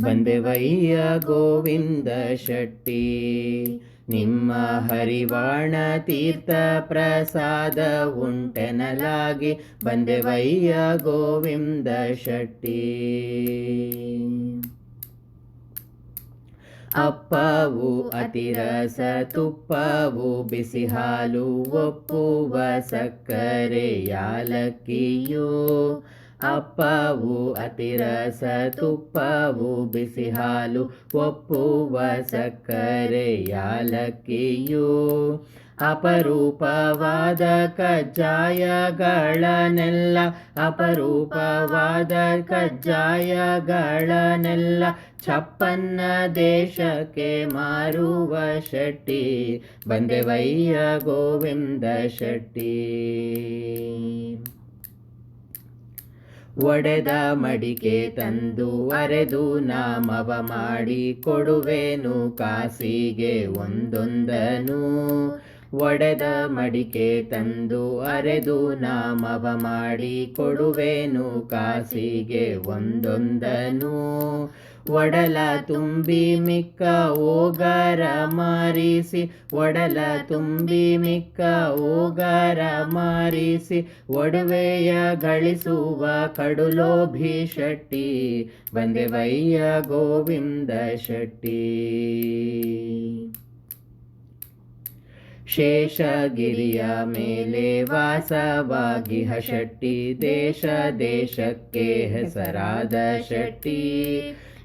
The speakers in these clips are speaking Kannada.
ಬಂದೆವಯ್ಯ ಗೋವಿಂದ ಶೆಟ್ಟಿ. ನಿಮ್ಮ ಹರಿವಾಣ ತೀರ್ಥ ಪ್ರಸಾದ ಉಂಟೆನಲಾಗಿ ಬಂದೆವಯ್ಯ ಗೋವಿಂದ ಶೆಟ್ಟಿ. ಅಪ್ಪವು ಅತಿರಸ ತುಪ್ಪವು ಬಿಸಿ ಹಾಲು ಒಪ್ಪುವ ಸಕ್ಕರೆ ಯಾಲಕ್ಕಿಯು. ಅಪ್ಪವು ಅತಿರಸ ತುಪ್ಪವು ಬಿಸಿ ಹಾಲು ಒಪ್ಪುವ ಸಕ್ಕರೆ ಯಾಲಕ್ಕಿಯು. ಅಪರೂಪವಾದ ಕಜ್ಜಾಯಗಳನ್ನೆಲ್ಲ ಅಪರೂಪವಾದ ಕಜ್ಜಾಯಗಳನ್ನೆಲ್ಲ ಛಪ್ಪನ್ನ ದೇಶಕ್ಕೆ ಮಾರುವ ಶೆಟ್ಟಿ. ಬಂದೆವಯ್ಯ ಗೋವಿಂದ ಶೆಟ್ಟಿ. ಒಡೆದ ಮಡಿಕೆ ತಂದು ಅರೆದು ನಾಮವ ಮಾಡಿ ಕೊಡುವೆನು ಕಾಸಿಗೆ ಒಂದೊಂದನು. ಒಡೆದ ಮಡಿಕೆ ತಂದು ಅರೆದು ನಾಮವ ಮಾಡಿ ಕೊಡುವೆನು ಕಾಸಿಗೆ ಒಂದೊಂದನು. ಒಡಲ ತುಂಬಿ ಮಿಕ್ಕ ಓಗರ ಮಾರಿಸಿ ಒಡಲ ತುಂಬಿ ಮಿಕ್ಕ ಓಗರ ಮಾರಿಸಿ ಒಡವೆಯ ಗಳಿಸುವ ಕಡುಲೋಭಿ ಶೆಟ್ಟಿ. ಬಂದೆವಯ್ಯ ಗೋವಿಂದ ಶೆಟ್ಟಿ. ಶೇಷಗಿರಿಯ ಮೇಲೆ ವಾಸವಾಗಿಹ ಶೆಟ್ಟಿ. ದೇಶ ದೇಶಕ್ಕೆ ಹೆಸರಾದ ಶೆಟ್ಟಿ.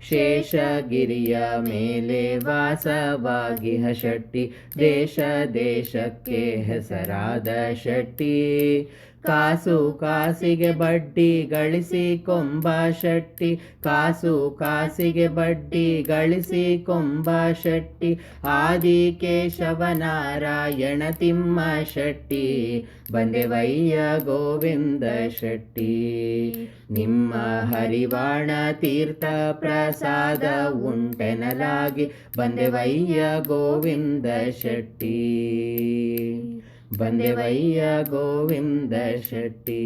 ಶೇಷಗಿರಿಯ ಮೇಲೆ ವಾಸವಾಗಿಹ ಶೆಟ್ಟಿ. ದೇಶ ದೇಶಕ್ಕೆ ಹೆಸರಾದ ಶೆಟ್ಟಿ. ಕಾಸು ಕಾಸಿಗೆ ಬಡ್ಡಿ ಗಳಿಸಿ ಕೊಂಬ ಶೆಟ್ಟಿ. ಕಾಸು ಕಾಸಿಗೆ ಬಡ್ಡಿ ಗಳಿಸಿ ಕೊಂಬ ಶೆಟ್ಟಿ. ಆದಿಕೇಶವನಾರಾಯಣ ತಿಮ್ಮ ಶೆಟ್ಟಿ. ಬಂದೆವಯ್ಯ ಗೋವಿಂದ ಶೆಟ್ಟಿ. ನಿಮ್ಮ ಹರಿವಾಣ ತೀರ್ಥ ಪ್ರಸಾದ ಉಂಟೆನಲಾಗಿ ಬಂದೆವಯ್ಯ ಗೋವಿಂದ ಶೆಟ್ಟಿ. ಬಂದೆವಯ್ಯ ಗೋವಿಂದ ಶೆಟ್ಟಿ.